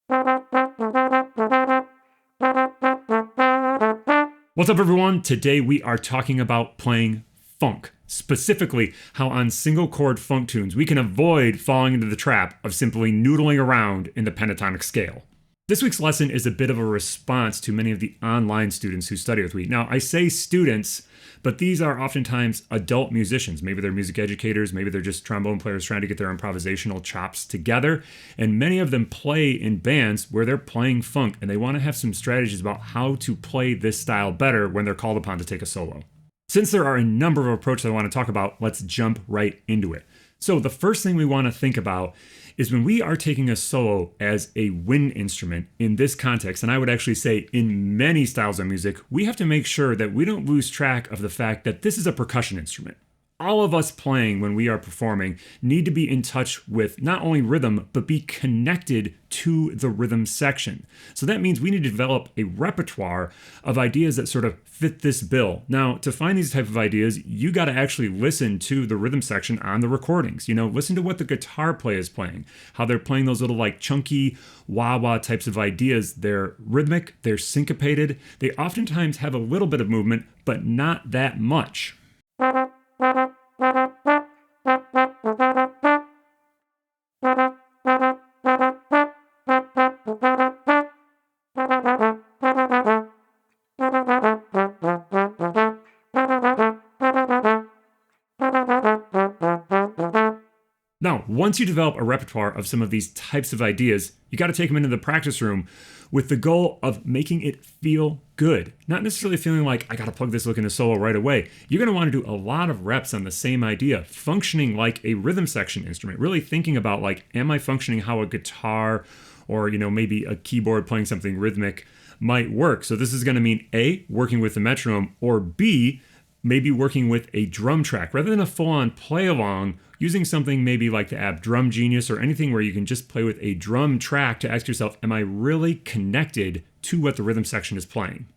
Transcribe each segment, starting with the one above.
What's up, everyone? Today we are talking about playing funk, specifically how on single chord funk tunes we can avoid falling into the trap of simply noodling around in the pentatonic scale. This week's lesson is a bit of a response to many of the online students who study with me. Now, I say students, but these are oftentimes adult musicians. Maybe they're music educators, maybe they're just trombone players trying to get their improvisational chops together. And many of them play in bands where they're playing funk, and they want to have some strategies about how to play this style better when they're called upon to take a solo. Since there are a number of approaches I want to talk about, let's jump right into it. So the first thing we want to think about is when we are taking a solo as a wind instrument in this context, and I would actually say in many styles of music, we have to make sure that we don't lose track of the fact that this is a percussion instrument. All of us playing when we are performing need to be in touch with not only rhythm, but be connected to the rhythm section. So that means we need to develop a repertoire of ideas that sort of fit this bill. Now, to find these type of ideas, you got to actually listen to the rhythm section on the recordings. Listen to what the guitar player is playing, how they're playing those little like chunky wah-wah types of ideas. They're rhythmic, they're syncopated. They oftentimes have a little bit of movement, but not that much. Now, once you develop a repertoire of some of these types of ideas, you got to take them into the practice room with the goal of making it feel good. Not necessarily feeling like I got to plug this look into solo right away. You're going to want to do a lot of reps on the same idea, functioning like a rhythm section instrument, really thinking about like, am I functioning how a guitar or, maybe a keyboard playing something rhythmic might work? So this is going to mean A, working with the metronome, or B, maybe working with a drum track rather than a full-on play-along, using something maybe like the app Drum Genius or anything where you can just play with a drum track to ask yourself, am I really connected to what the rhythm section is playing?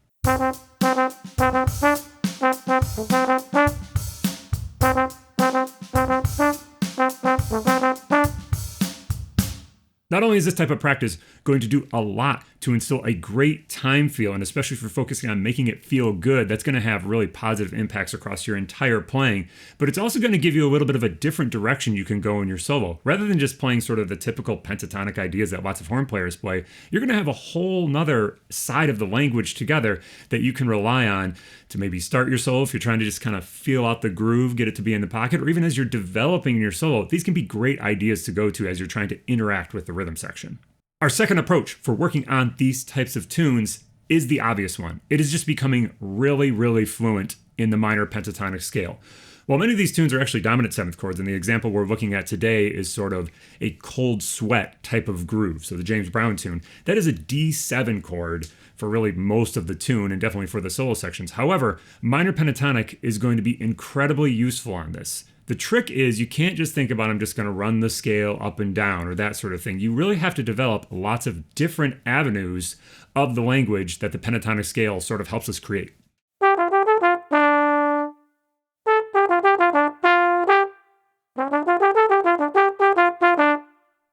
Not only is this type of practice going to do a lot to instill a great time feel, and especially if you're focusing on making it feel good, that's going to have really positive impacts across your entire playing, but it's also going to give you a little bit of a different direction you can go in your solo. Rather than just playing sort of the typical pentatonic ideas that lots of horn players play, you're going to have a whole nother side of the language together that you can rely on to maybe start your solo if you're trying to just kind of feel out the groove, get it to be in the pocket, or even as you're developing your solo. These can be great ideas to go to as you're trying to interact with the rhythm section. Our second approach for working on these types of tunes is the obvious one. It is just becoming really, really fluent in the minor pentatonic scale. While many of these tunes are actually dominant seventh chords, and the example we're looking at today is sort of a Cold Sweat type of groove, so the James Brown tune, that is a D7 chord for really most of the tune and definitely for the solo sections. However, minor pentatonic is going to be incredibly useful on this. The trick is you can't just think about I'm just going to run the scale up and down or that sort of thing. You really have to develop lots of different avenues of the language that the pentatonic scale sort of helps us create.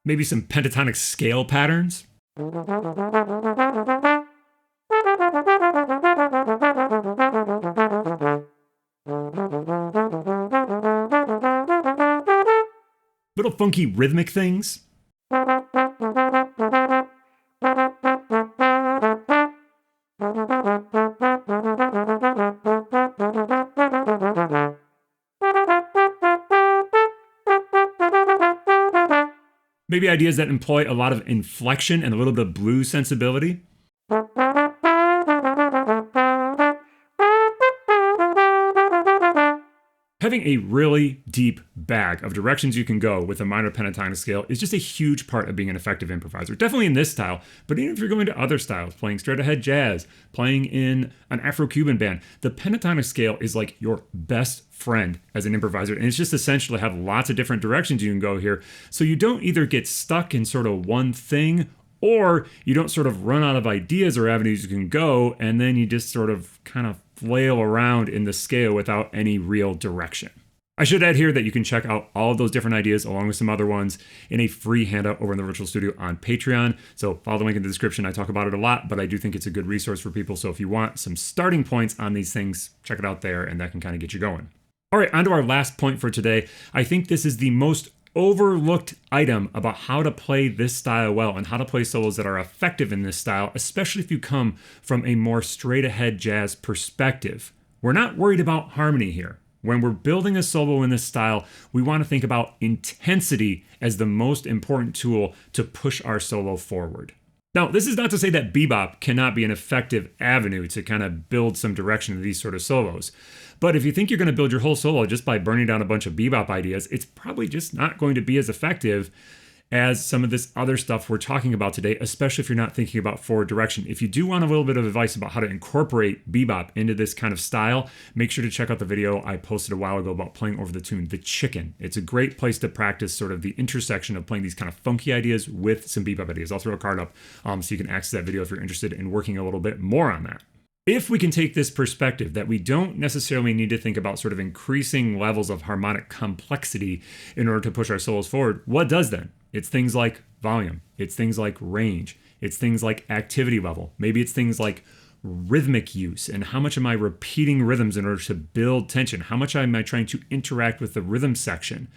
Maybe some pentatonic scale patterns. Little funky rhythmic things. Maybe ideas that employ a lot of inflection and a little bit of blues sensibility. Having a really deep bag of directions you can go with a minor pentatonic scale is just a huge part of being an effective improviser. Definitely in this style, but even if you're going to other styles, playing straight ahead jazz, playing in an Afro-Cuban band, the pentatonic scale is like your best friend as an improviser. And it's just essential to have lots of different directions you can go here. So you don't either get stuck in sort of one thing, or you don't sort of run out of ideas or avenues you can go, and then you just sort of kind of flail around in the scale without any real direction. I should add here that you can check out all of those different ideas along with some other ones in a free handout over in the Virtual Studio on Patreon. So follow the link in the description. I talk about it a lot, but I do think it's a good resource for people. So if you want some starting points on these things, check it out there, and that can kind of get you going. All right, on to our last point for today. I think this is the most overlooked item about how to play this style well and how to play solos that are effective in this style, especially if you come from a more straight ahead jazz perspective. We're not worried about harmony here. When we're building a solo in this style, we want to think about intensity as the most important tool to push our solo forward. Now, this is not to say that bebop cannot be an effective avenue to kind of build some direction to these sort of solos. But if you think you're going to build your whole solo just by burning down a bunch of bebop ideas, it's probably just not going to be as effective as some of this other stuff we're talking about today, especially if you're not thinking about forward direction. If you do want a little bit of advice about how to incorporate bebop into this kind of style, make sure to check out the video I posted a while ago about playing over the tune, The Chicken. It's a great place to practice sort of the intersection of playing these kind of funky ideas with some bebop ideas. I'll throw a card up so you can access that video if you're interested in working a little bit more on that. If we can take this perspective that we don't necessarily need to think about sort of increasing levels of harmonic complexity in order to push our solos forward, what does then? It's things like volume. It's things like range. It's things like activity level. Maybe it's things like rhythmic use and how much am I repeating rhythms in order to build tension? How much am I trying to interact with the rhythm section?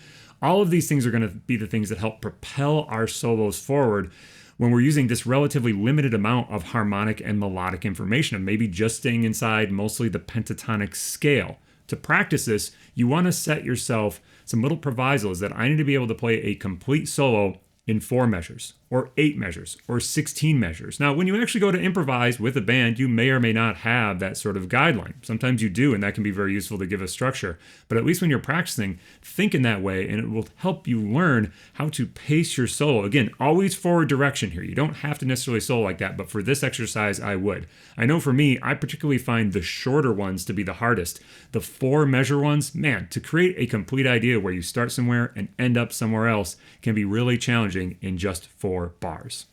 All of these things are going to be the things that help propel our solos forward when we're using this relatively limited amount of harmonic and melodic information, and maybe just staying inside mostly the pentatonic scale. To practice this, you want to set yourself some little provisos that I need to be able to play a complete solo in 4 measures, or 8 measures, or 16 measures. Now, when you actually go to improvise with a band, you may or may not have that sort of guideline. Sometimes you do, and that can be very useful to give a structure. But at least when you're practicing, think in that way, and it will help you learn how to pace your solo. Again, always forward direction here. You don't have to necessarily solo like that, but for this exercise, I would. I know for me, I particularly find the shorter ones to be the hardest. The 4-measure ones, man, to create a complete idea where you start somewhere and end up somewhere else can be really challenging in just 4 bars.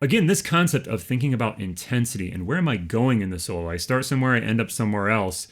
Again, this concept of thinking about intensity and where am I going in the solo, I start somewhere, I end up somewhere else,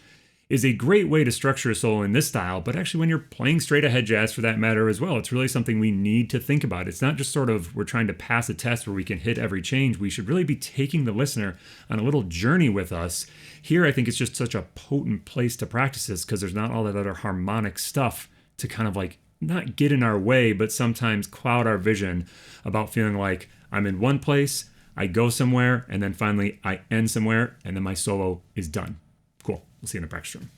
is a great way to structure a solo in this style, but actually when you're playing straight ahead jazz for that matter as well, it's really something we need to think about. It's not just sort of we're trying to pass a test where we can hit every change. We should really be taking the listener on a little journey with us. Here, I think it's just such a potent place to practice this because there's not all that other harmonic stuff to kind of like not get in our way, but sometimes cloud our vision about feeling like I'm in one place, I go somewhere, and then finally I end somewhere, and then my solo is done. Cool. We'll see you in the practice room.